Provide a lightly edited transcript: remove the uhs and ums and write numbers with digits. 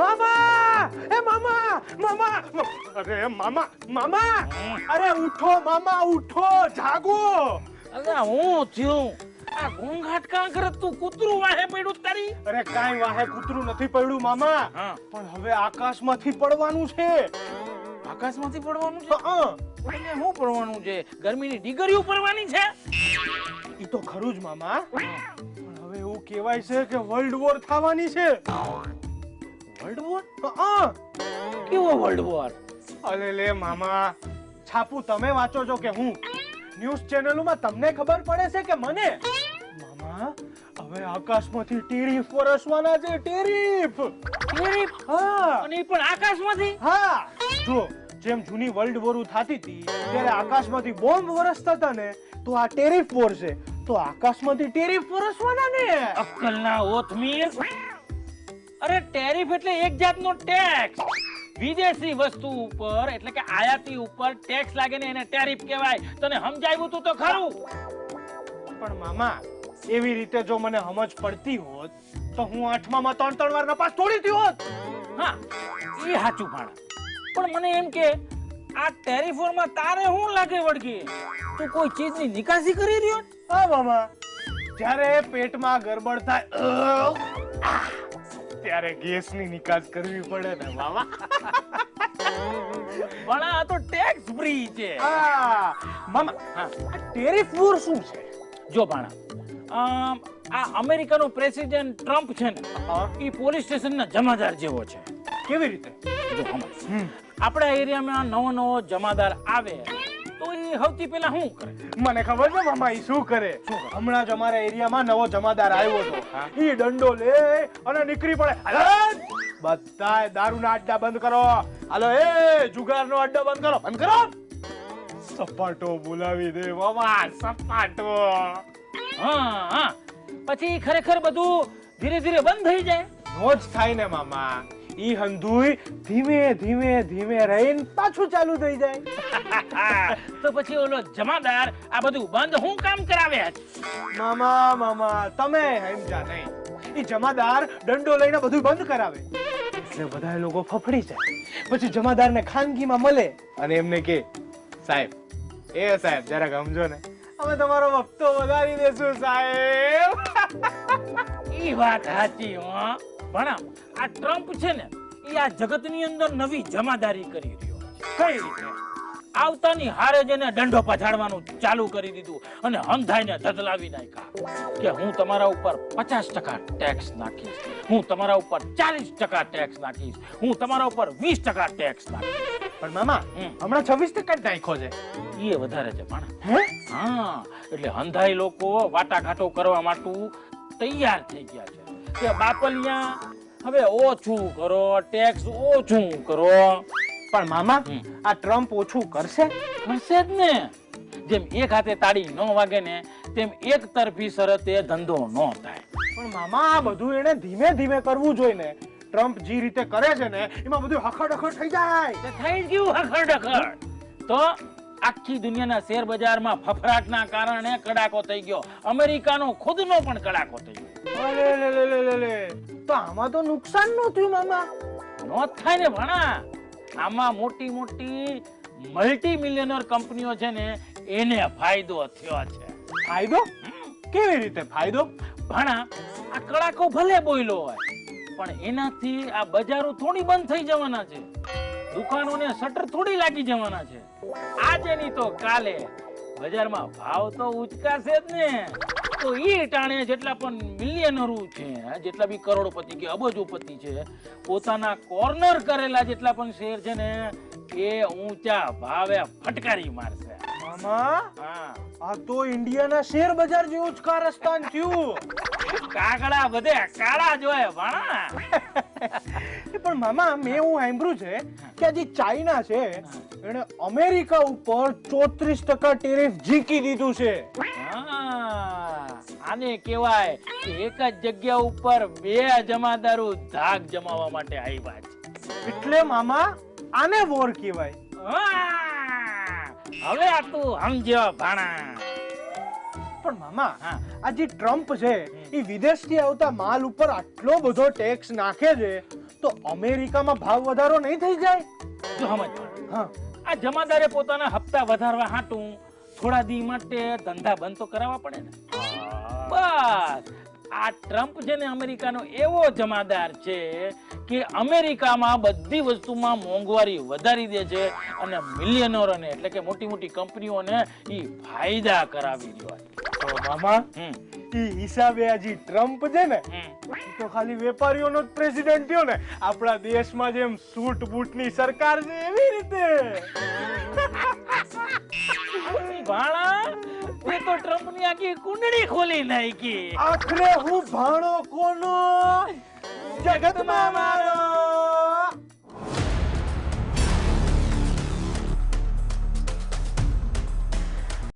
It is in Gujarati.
મામા એ મામા મામા અરે મામા અરે ઉઠો મામા ઉઠો જાગો અરે હું થયું આ ઘોંઘાટ કાં કરત તું કૂતરું વાહે પડ્યું તારી અરે કાઈ વાહે કૂતરું નથી પડ્યું મામા પણ હવે આકાશમાંથી પડવાનું છે આકાશમાંથી પડવાનું છે એટલે શું પડવાનું છે ગરમીની ડીગરીઓ પડવાની છે ઈ તો ખરું જ મામા પણ હવે એવું કહેવાય છે કે વર્લ્ડ વોર થવાની છે વર્લ્ડ વોર કેવો વર્લ્ડ વોર અલે લે મામા છાપું તમે વાંચો છો કે હું ન્યૂઝ ચેનલોમાં તમને ખબર પડે છે કે મને મામા હવે આકાશમાંથી ટેરિફ વરસવાના છે ટેરિફ હા અને પણ આકાશમાંથી હા જો જેમ જૂની વર્લ્ડ વોર થતી હતી ત્યારે આકાશમાંથી બોમ્બ વરસતા હતા ને તો આ ટેરિફ વોર છે તો આકાશમાંથી ટેરિફ વરસવાના ને અક્કલના ઓથમીર અરે ટેરિફ એટલે એક જાતનો ટેક્સ વિદેશી વસ્તુ ઉપર એટલે કે આયાતી ઉપર ટેક્સ લાગે ને એને ટેરિફ કહેવાય તને સમજાવ્યું તું તો ખરું પણ મામા એવી રીતે જો મને સમજ પડતી હોત તો હું 8મા માં 3 વાર નપાસ થોડી થી હોત હા એ સાચું પણ મને એમ કે આ ટેરિફોરમાં તારે શું લાગે વળગી તું કોઈ ચીજની નિકાસી કરી રહ્યો હા મામા જ્યારે પેટમાં ગરબડ થાય ત્યારે ગેસની નિકાસ કરવી પડે ને મામા પણ આ તો ટેક્સ ફ્રી છે હા મામા આ ટેરિફ વોર શું છે જો ભાણા આ અમેરિકાનો પ્રેસિડેન્ટ ટ્રમ્પ છે ને એ પોલીસ સ્ટેશનના જમાદાર જેવો છે કેવી રીતે જો સમજ આપણા એરિયામાં નવો જમાદાર આવે તો એ સૌથી પહેલા શું કરે મને ખબર છે મામા ઈ શું કરે હમણાં જ અમારા એરિયામાં નવો જમાદાર આવ્યો હતો ઈ દંડો લે અને નીકળી પડે બધાય દારૂના અડ્ડા બંધ કરો હાલો એ જુગારનો અડ્ડો બંધ કરો સપાટો બોલાવી દે મામા સપાટો હા પછી ખરેખર બધું ધીરે ધીરે બંધ થઈ જાય રોજ થાય ને મામા ઈ હંધુય ધીમે રહીને પાછું ચાલુ થઈ જાય તો પછી ઓલો જમાદાર આ બધું બંધ હું કામ કરાવે મામા તમે સમજા નહીં ઈ જમાદાર દંડો લઈને બધું બંધ કરાવે એટલે બધા લોકો ફફડી જાય પછી જમાદારને ખાનગીમાં મળે અને એમને કે સાહેબ જરાક સમજો ને અમે તમારો વખતો વધારી દેશું સાહેબ ઈ વાત સાચી હો ભણા આ ટ્રમ્પ છે ને એ આ જગતની અંદર નવી જમાદારી કરી રહ્યો કઈ રીતે આવતાની હારે જ એને દંડો પછાડવાનું ચાલુ કરી દીધું અને હંધાઈને ધતલાવી નાખ્યા કે હું તમારા ઉપર 50% ટેક્સ નાખીશ હું તમારા ઉપર 40% ટેક્સ નાખીશ હું તમારા ઉપર 20% ટેક્સ નાખીશ પણ મામા હમણાં 26% નાખ્યો છે એ વધારે છે પણ હા એટલે હંધાઈ લોકો વાટાઘાટો કરવા માટે તૈયાર થઈ ગયા છે કે બાપલિયા હવે ઓછું કરો ટેક્સ ઓછું કરો પણ મામા આ ટ્રમ્પ ઓછું કરશે જ ને જેમ એક હાથે તાળી ન વાગે ને તેમ એક તરફી શરતે ધંધો ન થાય પણ મામા આ બધું એને ધીમે કરવું જોઈએ ને ટ્રમ્પ જે રીતે કરે છે ને એમાં બધું હખડખડ થઈ જાય થઈ ગયું હખડખડ તો આખી દુનિયાના શેર બજારમાં ફફડાટના કારણે કડાકો થઈ ગયો અમેરિકાનો ખુદનો પણ કડાકો થઈ ગયો અરે તો આમાં તો નુકસાન ન થયું મામા નો થાય ને ભણા આમાં મોટી મલ્ટી મિલિયનર કંપનીઓ છે ને એને ફાયદો થયો છે ફાયદો કેવી રીતે ફાયદો ભણા આ કડાકો ભલે બોલ્યો હોય પણ એનાથી આ બજારો થોડી બંધ થઈ જવાના છે દુકાનોને શટર થોડી લાગી જવાના છે આજે ની તો કાલે બજારમાં ભાવ તો ઉચકાશે જ ને તો ઈ ટાણે જેટલા પણ મિલિયનરો છે જેટલા બી કરોડપતિ કે અબજોપતિ છે પોતાના કોર્નર કરેલા જેટલા પણ શેર છે ને એ ઊંચા ભાવે ફટકારી મારશે મામા આ તો ઇન્ડિયાના શેર બજાર જેવું જ કારસ્તાન થયું કાગડા બધે કાળા જોય ભણા પણ મામા મેં એવું સાંભળ્યું છે કે આ જે ચાઇના છે એને અમેરિકા ઉપર 34% ટેરિફ ઝીકી દીધું છે આને કહેવાય કે એક જ જગ્યા ઉપર બે જમાદારો ધાક જમાવવા માટે આવ્યા છે એટલે મામા આને વોર કહેવાય હવે આ તું સમજ્યો ભાણા પણ મામા હા. આ જે ટ્રમ્પ છે એ વિદેશથી આવતા માલ ઉપર આટલો બધો ટેક્સ નાખે છે તો અમેરિકામાં ભાવ વધારો નહીં થઈ જાય? જો સમજ હા આ જમાદારે પોતાના હપ્તા વધારવા હાટું થોડા દી માટે ધંધા બંધ તો કરાવવા પડે ને. બસ આ ટ્રમ્પ છે ને અમેરિકાનો એવો જમાદાર છે કે અમેરિકામાં બધી વસ્તુમાં મોંઘવારી વધારી દે છે અને મિલિયનરોને એટલે કે મોટી મોટી કંપનીઓને ઈ ફાયદા કરાવી રહ્યો છે. તો મામા હમ, ઈ હિસાબે આ જે ટ્રમ્પ છે ને હમ. ઈ તો ખાલી વેપારીઓનો જ પ્રેસિડેન્ટ થયો ને, આપણા દેશમાં જેમ સૂટ બૂટની સરકાર છે એવી રીતે. ઈ ભાણા તે તો ટ્રમ્પની આખી કુંડળી ખોલી નાખી. આખરે હું ભાણો કોનો? જગતમાં મારો